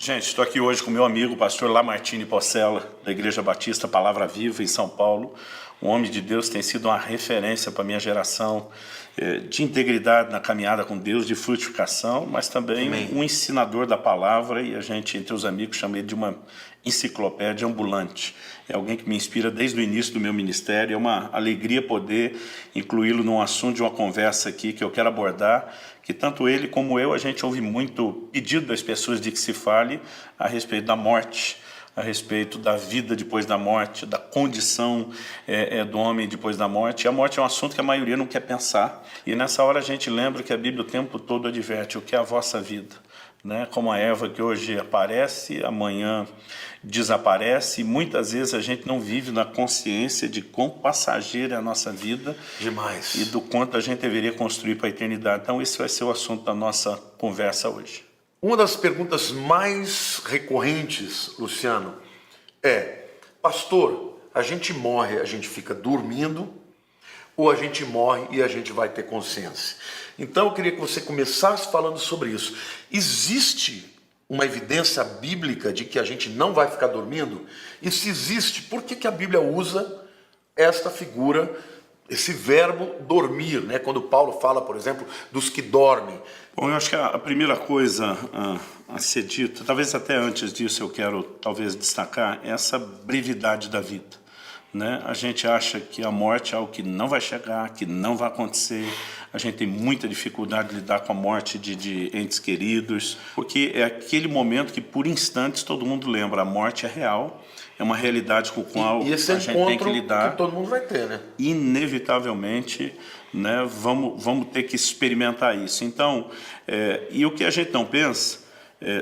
Gente, estou aqui hoje com meu amigo, o pastor Lamartine Porcela, da Igreja Batista Palavra Viva, em São Paulo. Um homem de Deus, tem sido uma referência para a minha geração de integridade na caminhada com Deus, de frutificação, mas também um ensinador da palavra, e a gente, entre os amigos, chama ele de uma enciclopédia ambulante. É alguém que me inspira desde o início do meu ministério. É uma alegria poder incluí-lo num assunto de uma conversa aqui que eu quero abordar, que tanto ele como eu, a gente ouve muito pedido das pessoas de que se fale a respeito da morte, a respeito da vida depois da morte, da condição do homem depois da morte. E a morte é um assunto que a maioria não quer pensar. E nessa hora a gente lembra que a Bíblia o tempo todo adverte: o que é a vossa vida? Né? Como a erva que hoje aparece, amanhã desaparece, e muitas vezes a gente não vive na consciência de quão passageira é a nossa vida. Demais. E do quanto a gente deveria construir para a eternidade. Então esse vai ser o assunto da nossa conversa hoje. Uma das perguntas mais recorrentes, Luciano, é: pastor, a gente morre, a gente fica dormindo, ou a gente morre e a gente vai ter consciência? Então eu queria que você começasse falando sobre isso. Existe uma evidência bíblica de que a gente não vai ficar dormindo? E se existe, por que a Bíblia usa esta figura, esse verbo dormir, né? Quando Paulo fala, por exemplo, dos que dormem? Bom, eu acho que a primeira coisa a ser dita, talvez até antes disso eu quero talvez destacar, é essa brevidade da vida. Né? A gente acha que a morte é algo que não vai chegar, que não vai acontecer. A gente tem muita dificuldade de lidar com a morte de entes queridos, porque é aquele momento que por instantes todo mundo lembra: a morte é real, é uma realidade com a qual e esse a gente tem que lidar. que todo mundo vai ter, né? Inevitavelmente, né, vamos ter que experimentar isso. Então, e o que a gente não pensa,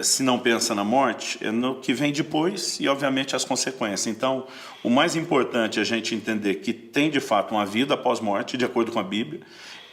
se não pensa na morte, é no que vem depois e, obviamente, as consequências. Então, o mais importante é a gente entender que tem, de fato, uma vida após morte, de acordo com a Bíblia.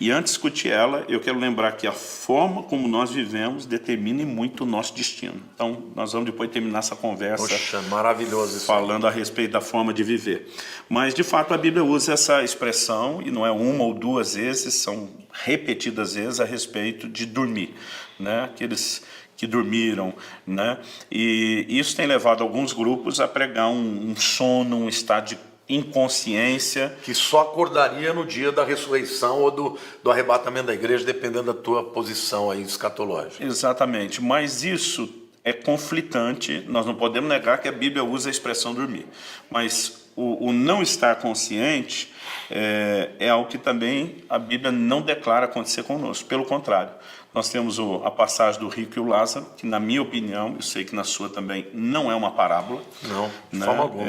E antes de discutir ela, eu quero lembrar que a forma como nós vivemos determina muito o nosso destino. Então, nós vamos depois terminar essa conversa. Poxa, maravilhoso isso. Falando a respeito da forma de viver. Mas, de fato, a Bíblia usa essa expressão, e não é uma ou duas vezes, são repetidas vezes, a respeito de dormir, né? Aqueles que dormiram, né? E isso tem levado alguns grupos a pregar um sono, um estado de inconsciência. Que só acordaria no dia da ressurreição ou do arrebatamento da igreja, dependendo da tua posição aí escatológica. Exatamente, mas isso é conflitante. Nós não podemos negar que a Bíblia usa a expressão dormir, mas o não estar consciente é algo que também a Bíblia não declara acontecer conosco. Pelo contrário, nós temos a passagem do rico e o Lázaro, que, na minha opinião, eu sei que na sua também, não é uma parábola. Não, de né? forma alguma.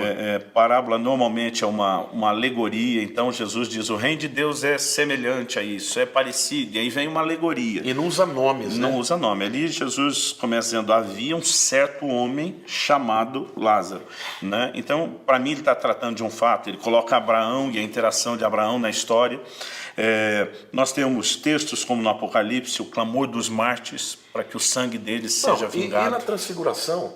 Parábola normalmente é uma alegoria. Então Jesus diz: o reino de Deus é semelhante a isso, é parecido. E aí vem uma alegoria. E não usa nomes, né? Não usa nome. Ali Jesus começa dizendo: havia um certo homem chamado Lázaro. Né? Então, para mim, ele está tratando de um fato. Ele coloca Abraão e a interação de Abraão na história. Nós temos textos como no Apocalipse, o clamor dos mártires para que o sangue deles seja vingado. E na transfiguração,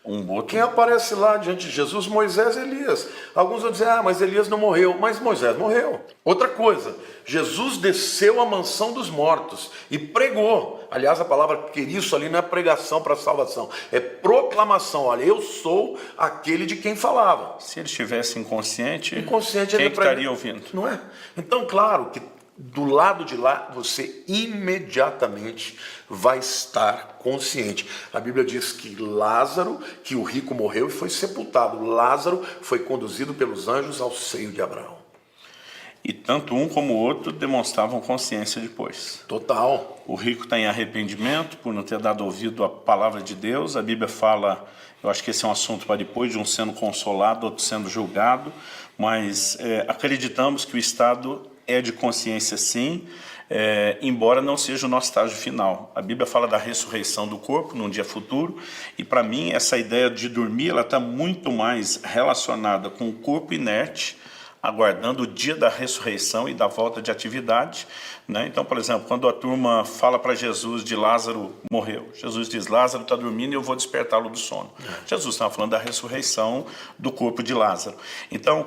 outro. Quem aparece lá diante de Jesus? Moisés e Elias. Alguns vão dizer: mas Elias não morreu. Mas Moisés morreu. Outra coisa, Jesus desceu à mansão dos mortos e pregou. Aliás, a palavra queriço ali não é pregação para salvação, é proclamação. Olha, eu sou aquele de quem falava. Se ele estivesse inconsciente ele quem estaria ouvindo? Não é? Então, claro que do lado de lá você imediatamente vai estar consciente. A Bíblia diz que Lázaro, que o rico morreu e foi sepultado. Lázaro foi conduzido pelos anjos ao seio de Abraão. E tanto um como o outro demonstravam consciência depois. Total. O rico está em arrependimento por não ter dado ouvido à palavra de Deus. A Bíblia fala, eu acho que esse é um assunto para depois, de um sendo consolado, outro sendo julgado. Mas acreditamos que o estado é de consciência, sim, embora não seja o nosso estágio final. A Bíblia fala da ressurreição do corpo num dia futuro, e para mim essa ideia de dormir ela está muito mais relacionada com o corpo inerte, aguardando o dia da ressurreição e da volta de atividade, né? Então, por exemplo, quando a turma fala para Jesus de Lázaro morreu, Jesus diz: Lázaro está dormindo e eu vou despertá-lo do sono. Jesus estava falando da ressurreição do corpo de Lázaro. Então,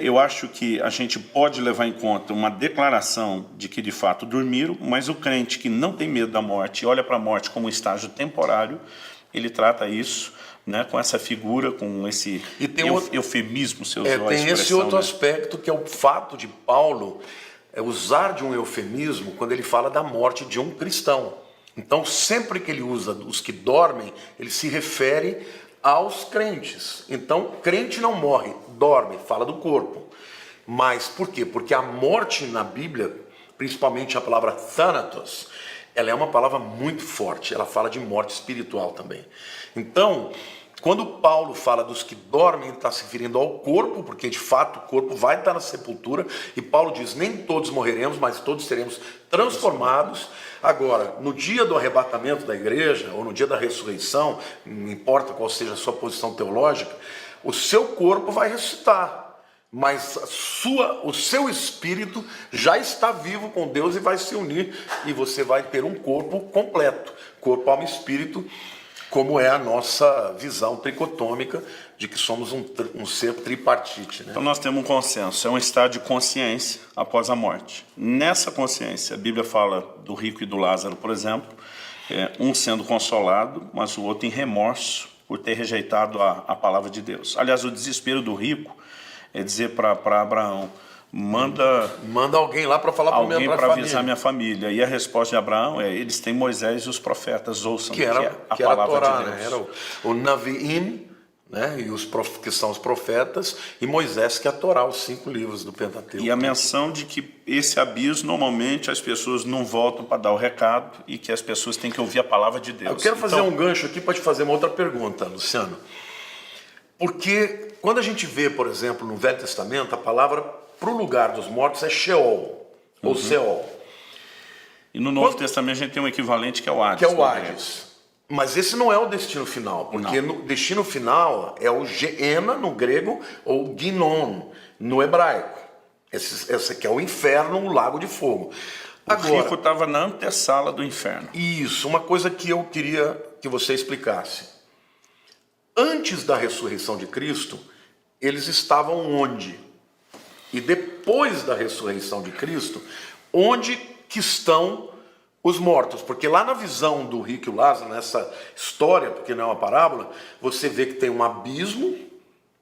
eu acho que a gente pode levar em conta uma declaração de que de fato dormiram, mas o crente que não tem medo da morte e olha para a morte como um estágio temporário, ele trata isso, né, com essa figura, com esse eufemismo, você usou a tem expressão, esse outro né? aspecto, que é o fato de Paulo usar de um eufemismo quando ele fala da morte de um cristão. Então, sempre que ele usa os que dormem, ele se refere aos crentes. Então, crente não morre, dorme, fala do corpo. Mas por quê? Porque a morte na Bíblia, principalmente a palavra thanatos, ela é uma palavra muito forte, ela fala de morte espiritual também. Então, quando Paulo fala dos que dormem, ele está se referindo ao corpo, porque de fato o corpo vai estar na sepultura, e Paulo diz, nem todos morreremos, mas todos seremos transformados. Agora, no dia do arrebatamento da igreja, ou no dia da ressurreição, não importa qual seja a sua posição teológica, o seu corpo vai ressuscitar. Mas o seu espírito já está vivo com Deus e vai se unir, e você vai ter um corpo completo, corpo, alma e espírito, como é a nossa visão tricotômica de que somos um ser tripartite, né? Então nós temos um consenso, é um estado de consciência após a morte. Nessa consciência, a Bíblia fala do rico e do Lázaro, por exemplo, um sendo consolado, mas o outro em remorso por ter rejeitado a palavra de Deus. Aliás, o desespero do rico é dizer para Abraão, manda alguém lá para falar para avisar minha família. E a resposta de Abraão é, eles têm Moisés e os profetas, ouçam que era a palavra Torá, de Deus. né? Era o Naviim, né? E que são os profetas, e Moisés, que é a Torá, os 5 livros do Pentateuco. E a menção de que esse abismo, normalmente, as pessoas não voltam para dar o recado e que as pessoas têm que ouvir a palavra de Deus. Eu quero fazer um gancho aqui para te fazer uma outra pergunta, Luciano. Porque quando a gente vê, por exemplo, no Velho Testamento, a palavra para o lugar dos mortos é Sheol, ou Seol. E no Novo Testamento a gente tem um equivalente que é o Hades. Que é o Hades. Mas esse não é o destino final, porque no destino final é o Geena no grego ou Ginon no hebraico. Esse aqui é o inferno, o lago de fogo. O rico estava na antessala do inferno. Isso, uma coisa que eu queria que você explicasse. Antes da ressurreição de Cristo, eles estavam onde? E depois da ressurreição de Cristo, onde que estão os mortos? Porque lá na visão do rico e o Lázaro, nessa história, porque não é uma parábola, você vê que tem um abismo,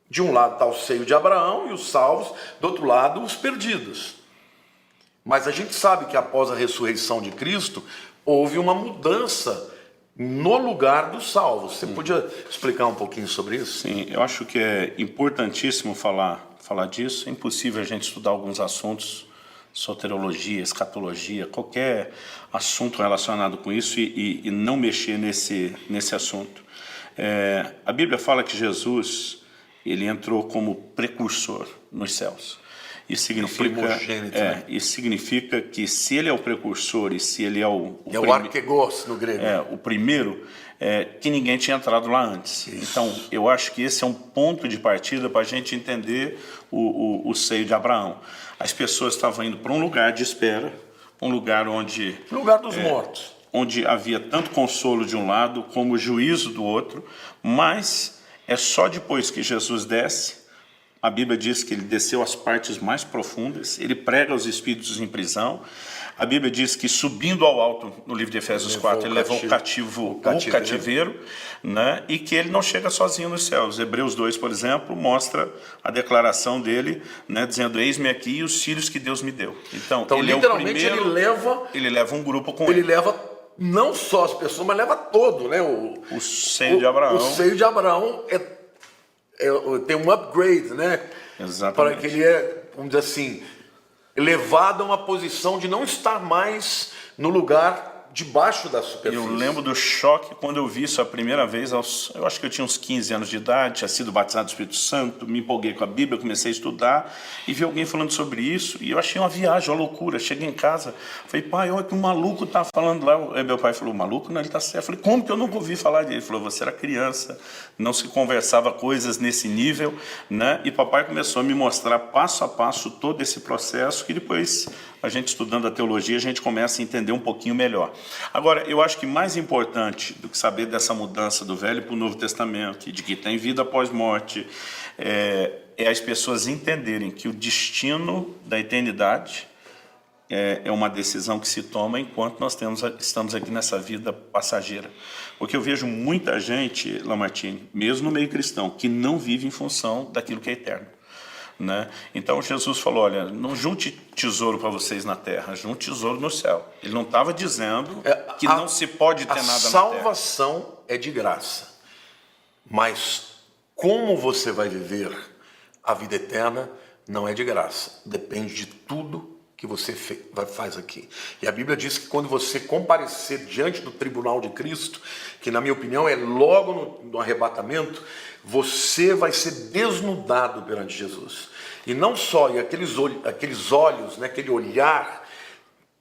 de um lado está o seio de Abraão e os salvos, do outro lado os perdidos. Mas a gente sabe que após a ressurreição de Cristo, houve uma mudança no lugar dos salvos. Você podia explicar um pouquinho sobre isso? Sim, eu acho que é importantíssimo falar disso. É impossível a gente estudar alguns assuntos, soteriologia, escatologia, qualquer assunto relacionado com isso e não mexer nesse assunto. A Bíblia fala que Jesus, ele entrou como precursor nos céus. Isso significa que se ele é o precursor e se ele é o arquegos no grego. O primeiro, que ninguém tinha entrado lá antes. Isso. Então, eu acho que esse é um ponto de partida para a gente entender o seio de Abraão. As pessoas estavam indo para um lugar de espera, um lugar onde... lugar dos mortos. Onde havia tanto consolo de um lado como juízo do outro, mas é só depois que Jesus desce. A Bíblia diz que ele desceu às partes mais profundas, ele prega aos espíritos em prisão. A Bíblia diz que subindo ao alto, no livro de Efésios 4, ele levou o cativeiro, né? E que ele não chega sozinho nos céus. Hebreus 2, por exemplo, mostra a declaração dele, né, dizendo, eis-me aqui e os filhos que Deus me deu. Então ele literalmente é o primeiro, ele leva um grupo com ele. Ele leva não só as pessoas, mas leva todo, né? O seio de Abraão. O seio de Abraão tem um upgrade, né? Exatamente. Para que ele vamos dizer assim, levado a uma posição de não estar mais no lugar debaixo da superfície. Eu lembro do choque quando eu vi isso a primeira vez, eu acho que eu tinha uns 15 anos de idade, tinha sido batizado do Espírito Santo, me empolguei com a Bíblia, comecei a estudar e vi alguém falando sobre isso e eu achei uma viagem, uma loucura. Cheguei em casa, falei, pai, olha que um maluco tá falando lá. Aí meu pai falou, maluco? Não, ele tá certo. Eu falei, como que eu nunca ouvi falar dele? Ele falou, você era criança, não se conversava coisas nesse nível, né? E papai começou a me mostrar passo a passo todo esse processo que depois a gente estudando a teologia, a gente começa a entender um pouquinho melhor. Agora, eu acho que mais importante do que saber dessa mudança do Velho para o Novo Testamento, e de que tem vida após morte, é as pessoas entenderem que o destino da eternidade é uma decisão que se toma enquanto nós estamos aqui nessa vida passageira. Porque eu vejo muita gente, Lamartine, mesmo no meio cristão, que não vive em função daquilo que é eterno. Né? Então Jesus falou, olha, não junte tesouro para vocês na terra, junte tesouro no céu. Ele não estava dizendo que não se pode ter nada na terra. A salvação é de graça, mas como você vai viver a vida eterna não é de graça, depende de tudo que você faz aqui. E a Bíblia diz que quando você comparecer diante do tribunal de Cristo, que na minha opinião é logo no arrebatamento, você vai ser desnudado perante Jesus. E não só, e aqueles olhos, né, aquele olhar,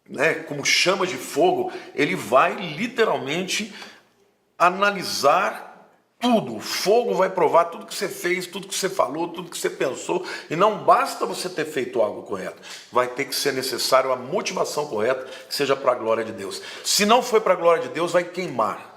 né, como chama de fogo, ele vai literalmente analisar tudo. O fogo vai provar tudo que você fez, tudo que você falou, tudo que você pensou. E não basta você ter feito algo correto. Vai ter que ser necessário a motivação correta, que seja para a glória de Deus. Se não foi para a glória de Deus, vai queimar.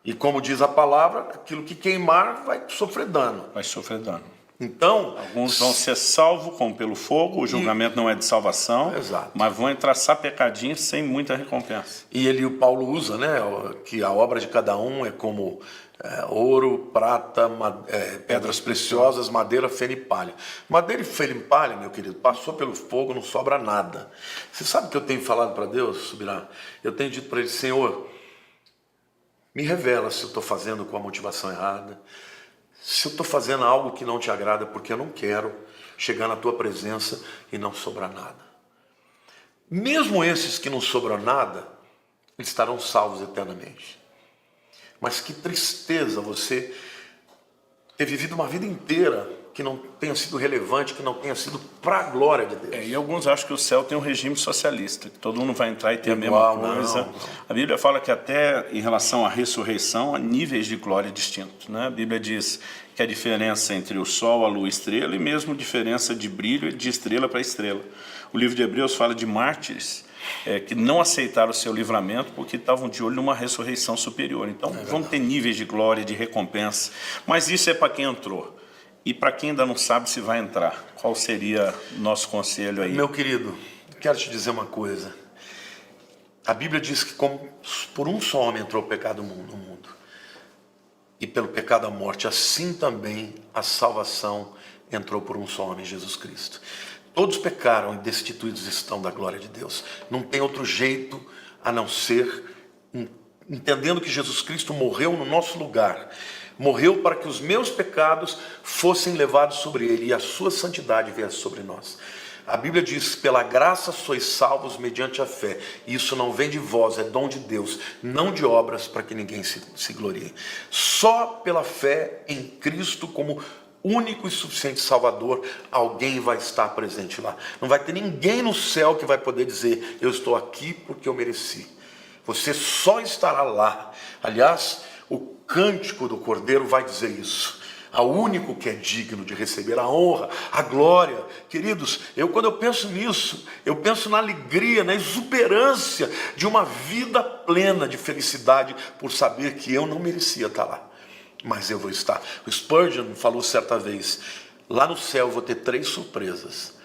E como diz a palavra, aquilo que queimar vai sofrer dano. Vai sofrer dano. Então, alguns vão ser salvos como pelo fogo, o julgamento não é de salvação, exato, mas vão entrar sapecadinhos sem muita recompensa. E o Paulo usa, né, que a obra de cada um é como ouro, prata, pedras preciosas, madeira, feno e palha. Madeira e feno e palha, meu querido, passou pelo fogo, não sobra nada. Você sabe o que eu tenho falado para Deus, Subirá? Eu tenho dito para Ele, Senhor, me revela se eu estou fazendo com a motivação errada, se eu estou fazendo algo que não te agrada, porque eu não quero chegar na tua presença e não sobrar nada. Mesmo esses que não sobram nada, eles estarão salvos eternamente. Mas que tristeza você ter vivido uma vida inteira que não tenha sido relevante, que não tenha sido para a glória de Deus. E alguns acham que o céu tem um regime socialista, que todo mundo vai entrar e ter a mesma coisa. Não. A Bíblia fala que até em relação à ressurreição, há níveis de glória distintos. Né? A Bíblia diz que a diferença entre o sol, a lua e a estrela, e mesmo diferença de brilho de estrela para estrela. O livro de Hebreus fala de mártires que não aceitaram o seu livramento porque estavam de olho numa ressurreição superior. Então vão ter níveis de glória, de recompensa. Mas isso é para quem entrou. E para quem ainda não sabe se vai entrar, qual seria nosso conselho aí? Meu querido, quero te dizer uma coisa. A Bíblia diz que como por um só homem entrou o pecado no mundo, e pelo pecado a morte, assim também a salvação entrou por um só homem, Jesus Cristo. Todos pecaram e destituídos estão da glória de Deus. Não tem outro jeito a não ser entendendo que Jesus Cristo morreu no nosso lugar. Morreu para que os meus pecados fossem levados sobre ele e a sua santidade viesse sobre nós. A Bíblia diz, pela graça sois salvos mediante a fé. E isso não vem de vós, é dom de Deus, não de obras para que ninguém se glorie. Só pela fé em Cristo como único e suficiente Salvador, alguém vai estar presente lá. Não vai ter ninguém no céu que vai poder dizer, eu estou aqui porque eu mereci. Você só estará lá. Aliás, o cântico do Cordeiro vai dizer isso. Ao único que é digno de receber a honra, a glória. Queridos, quando eu penso nisso, eu penso na alegria, na exuberância de uma vida plena de felicidade por saber que eu não merecia estar lá. Mas eu vou estar. O Spurgeon falou certa vez, lá no céu eu vou ter 3 surpresas.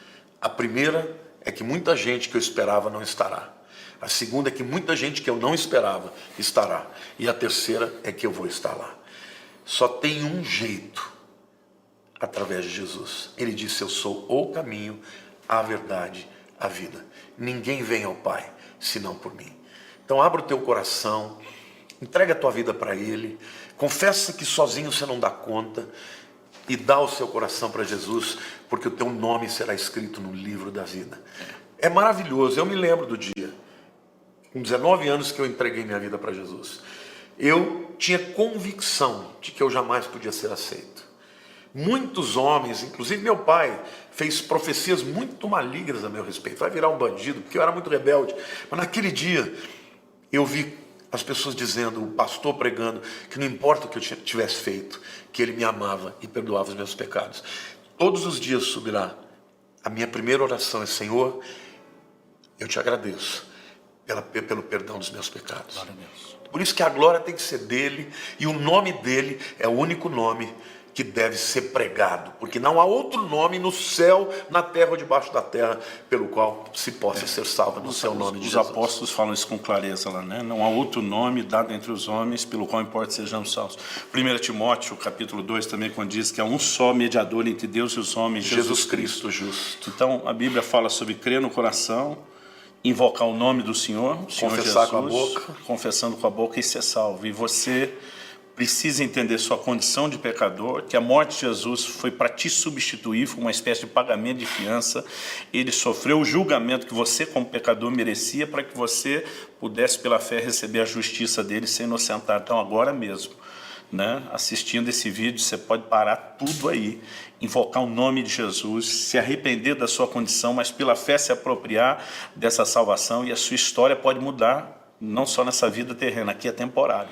A primeira é que muita gente que eu esperava não estará. A segunda é que muita gente que eu não esperava estará. E a terceira é que eu vou estar lá. Só tem um jeito, através de Jesus. Ele disse, eu sou o caminho, a verdade, a vida. Ninguém vem ao Pai, senão por mim. Então abra o teu coração, entrega a tua vida para Ele, confessa que sozinho você não dá conta e dá o seu coração para Jesus, porque o teu nome será escrito no livro da vida. É maravilhoso, eu me lembro do dia, com 19 anos que eu entreguei minha vida para Jesus. Eu tinha convicção de que eu jamais podia ser aceito. Muitos homens, inclusive meu pai, fez profecias muito malignas a meu respeito. Vai virar um bandido, porque eu era muito rebelde. Mas naquele dia, eu vi as pessoas dizendo, o pastor pregando, que não importa o que eu tivesse feito, que ele me amava e perdoava os meus pecados. Todos os dias subirá. A minha primeira oração é, Senhor, eu te agradeço pelo perdão dos meus pecados. Glória a Deus. Por isso que a glória tem que ser dele, e o nome dele é o único nome que deve ser pregado, porque não há outro nome no céu, na terra ou debaixo da terra, pelo qual se possa ser salvo no seu nome de Os Jesus. apóstolos falam isso com clareza lá, né? Não há outro nome dado entre os homens pelo qual importa sejamos salvos. 1 Timóteo, capítulo 2, também quando diz que há um só mediador entre Deus e os homens, Jesus Cristo justo. Então, a Bíblia fala sobre crer no coração, invocar o nome do Senhor Confessar Jesus, com a boca. confessando com a boca e ser salvo. E você precisa entender sua condição de pecador, que a morte de Jesus foi para te substituir, foi uma espécie de pagamento de fiança. Ele sofreu o julgamento que você, como pecador, merecia, para que você pudesse, pela fé, receber a justiça dele e ser inocentado. Então, agora mesmo, né, assistindo esse vídeo, você pode parar tudo aí, invocar o nome de Jesus, se arrepender da sua condição, mas pela fé se apropriar dessa salvação, e a sua história pode mudar, não só nessa vida terrena, aqui é temporário.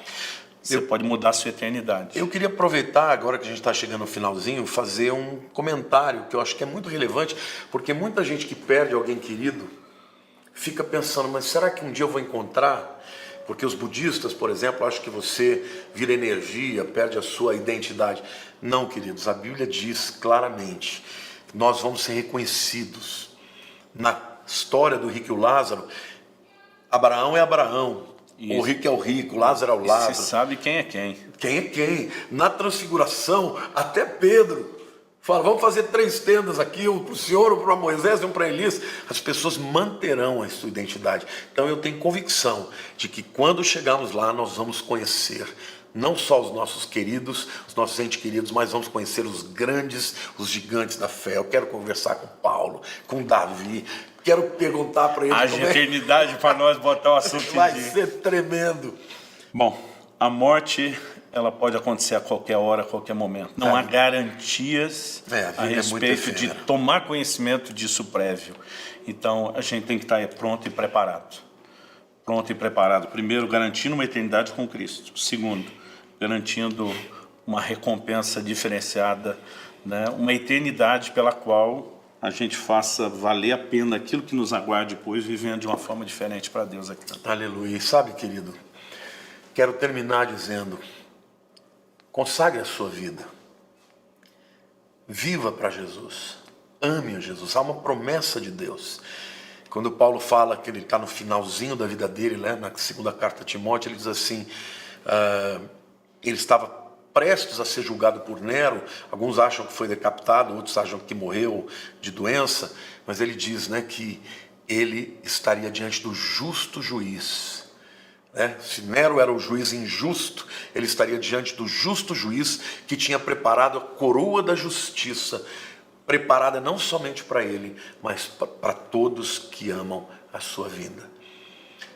Você pode mudar a sua eternidade. Eu queria aproveitar, agora que a gente está chegando no finalzinho, fazer um comentário que eu acho que é muito relevante, porque muita gente que perde alguém querido fica pensando, mas será que um dia eu vou encontrar? Porque os budistas, por exemplo, acham que você vira energia, perde a sua identidade. Não, queridos, a Bíblia diz claramente, nós vamos ser reconhecidos. Na história do rico e o Lázaro, Abraão é Abraão, o rico é o rico, Lázaro é o Lázaro. Você sabe quem é quem. Quem é quem? Na transfiguração, até Pedro fala, vamos fazer 3 tendas aqui, um para o Senhor, um para Moisés e um para Elias. As pessoas manterão a sua identidade. Então eu tenho convicção de que quando chegarmos lá, nós vamos conhecer não só os nossos queridos, os nossos entes queridos, mas vamos conhecer os grandes, os gigantes da fé. Eu quero conversar com Paulo, com Davi, quero perguntar para ele Haja eternidade para nós botar o assunto em vai dia. ser tremendo. Bom, a morte, ela pode acontecer a qualquer hora, a qualquer momento. Não há garantias a a vida é muito respeito de efêmera. tomar conhecimento disso prévio. Então, a gente tem que estar pronto e preparado. Pronto e preparado. Primeiro, garantindo uma eternidade com Cristo. Segundo, garantindo uma recompensa diferenciada, né? Uma eternidade pela qual a gente faça valer a pena aquilo que nos aguarde depois, vivendo de uma forma diferente para Deus aqui. Aleluia. E sabe, querido, quero terminar dizendo, consagre a sua vida. Viva para Jesus. Ame a Jesus. Há uma promessa de Deus. Quando Paulo fala que ele está no finalzinho da vida dele, né, na segunda carta a Timóteo, ele diz assim, ele estava prestes a ser julgado por Nero, alguns acham que foi decapitado, outros acham que morreu de doença, mas ele diz, né, que ele estaria diante do justo juiz. Né? Se Nero era o juiz injusto, ele estaria diante do justo juiz que tinha preparado a coroa da justiça, preparada não somente para ele, mas para todos que amam a sua vinda.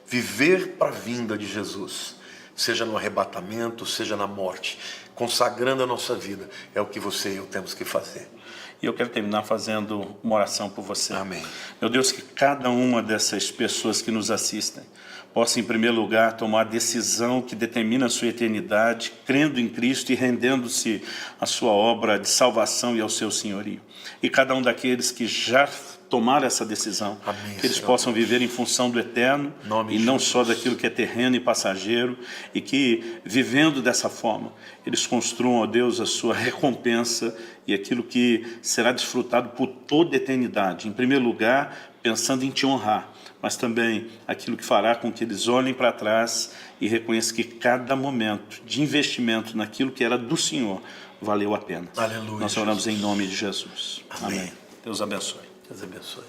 Viver para a vinda de Jesus, seja no arrebatamento, seja na morte, consagrando a nossa vida, é o que você e eu temos que fazer. E eu quero terminar fazendo uma oração por você. Amém. Meu Deus, que cada uma dessas pessoas que nos assistem possa, em primeiro lugar, tomar a decisão que determina a sua eternidade, crendo em Cristo e rendendo-se à sua obra de salvação e ao seu senhorio. E cada um daqueles que já tomaram essa decisão, Amém, que eles Senhor possam Deus. viver em função do eterno Nome e de não Jesus. só daquilo que é terreno e passageiro, e que, vivendo dessa forma, eles construam, ó Deus, a sua recompensa e aquilo que será desfrutado por toda a eternidade. Em primeiro lugar, pensando em te honrar, mas também aquilo que fará com que eles olhem para trás e reconheçam que cada momento de investimento naquilo que era do Senhor valeu a pena. Aleluia, Nós oramos Jesus. em nome de Jesus. Amém. Amém. Deus abençoe. Deus abençoe.